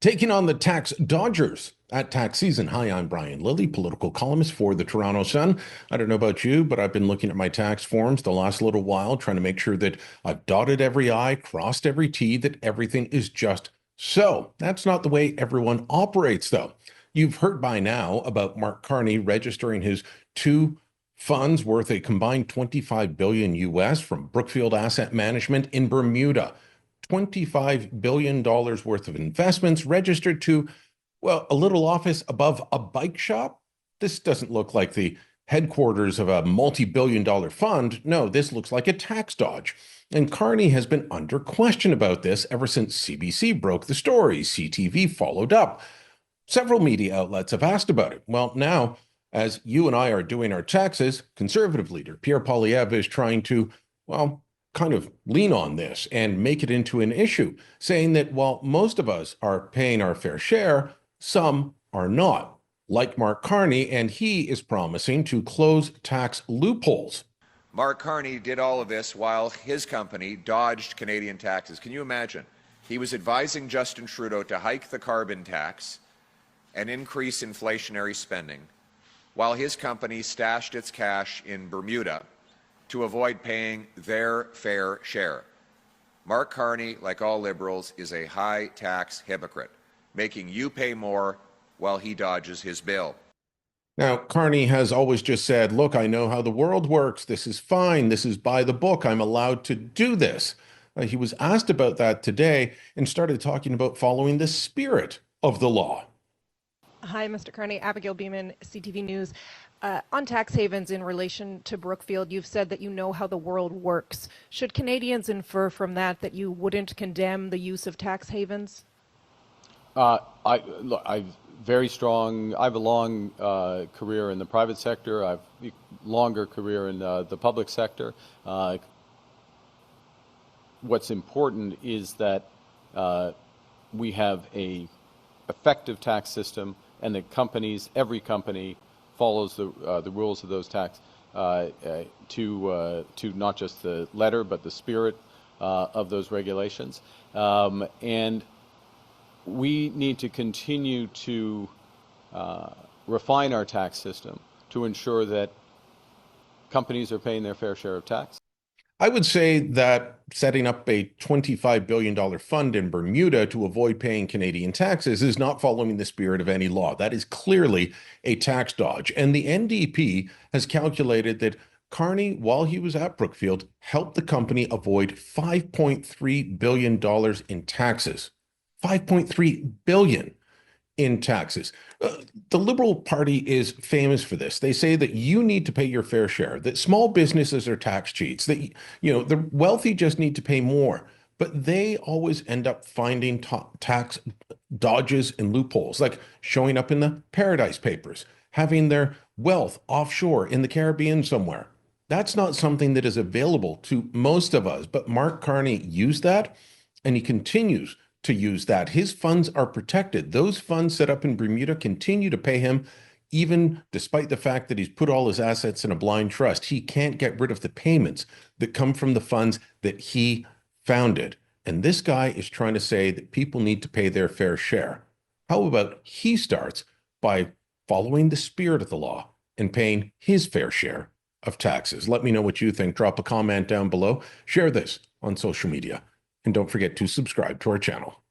Taking on the tax dodgers at tax season. Hi, I'm Brian Lilley, political columnist for the Toronto Sun. I don't know about you, but I've been looking at my tax forms the last little while, trying to make sure that I've dotted every I, crossed every T, that everything is just so. That's not the way everyone operates, though. You've heard by now about Mark Carney registering his two funds worth a combined 25 billion US from Brookfield Asset Management in Bermuda. $25 billion worth of investments registered to, well, a little office above a bike shop. This doesn't look like the headquarters of a multi-billion-dollar fund. No, this looks like a tax dodge. And Carney has been under question about this ever since CBC broke the story. CTV followed up. Several media outlets have asked about it. Well, now, as you and I are doing our taxes, Conservative leader Pierre Poilievre is trying to, well, kind of lean on this and make it into an issue, saying that while most of us are paying our fair share, some are not, like Mark Carney, and he is promising to close tax loopholes. Mark Carney did all of this while his company dodged Canadian taxes. Can you imagine? He was advising Justin Trudeau to hike the carbon tax and increase inflationary spending, while his company stashed its cash in Bermuda to avoid paying their fair share. Mark Carney, like all Liberals, is a high-tax hypocrite, making you pay more while he dodges his bill. Now, Carney has always just said, look, I know how the world works. This is fine. This is by the book. I'm allowed to do this. He was asked about that today and started talking about following the spirit of the law. Hi, Mr. Carney. Abigail Beeman, CTV News. On tax havens in relation to Brookfield, you've said that you know how the world works. Should Canadians infer from that that you wouldn't condemn the use of tax havens? I have a long career in the private sector. I've a longer career in the public sector. What's important is that we have a effective tax system, and that every company follows the rules of those tax to not just the letter but the spirit of those regulations. And we need to continue to refine our tax system to ensure that companies are paying their fair share of tax. I would say that setting up a $25 billion fund in Bermuda to avoid paying Canadian taxes is not following the spirit of any law. That is clearly a tax dodge. And the NDP has calculated that Carney, while he was at Brookfield, helped the company avoid $5.3 billion in taxes. $5.3 billion in taxes. The Liberal Party is famous for this. They say that you need to pay your fair share, that small businesses are tax cheats, that the wealthy just need to pay more. But they always end up finding tax dodges and loopholes, like showing up in the Paradise Papers, having their wealth offshore in the Caribbean somewhere. That's not something that is available to most of us. But Mark Carney used that, and he continues to use that. His funds are protected. Those funds set up in Bermuda continue to pay him, even despite the fact that he's put all his assets in a blind trust. He can't get rid of the payments that come from the funds that he founded. And this guy is trying to say that people need to pay their fair share. How about he starts by following the spirit of the law and paying his fair share of taxes? Let me know what you think. Drop a comment down below. Share this on social media. And don't forget to subscribe to our channel.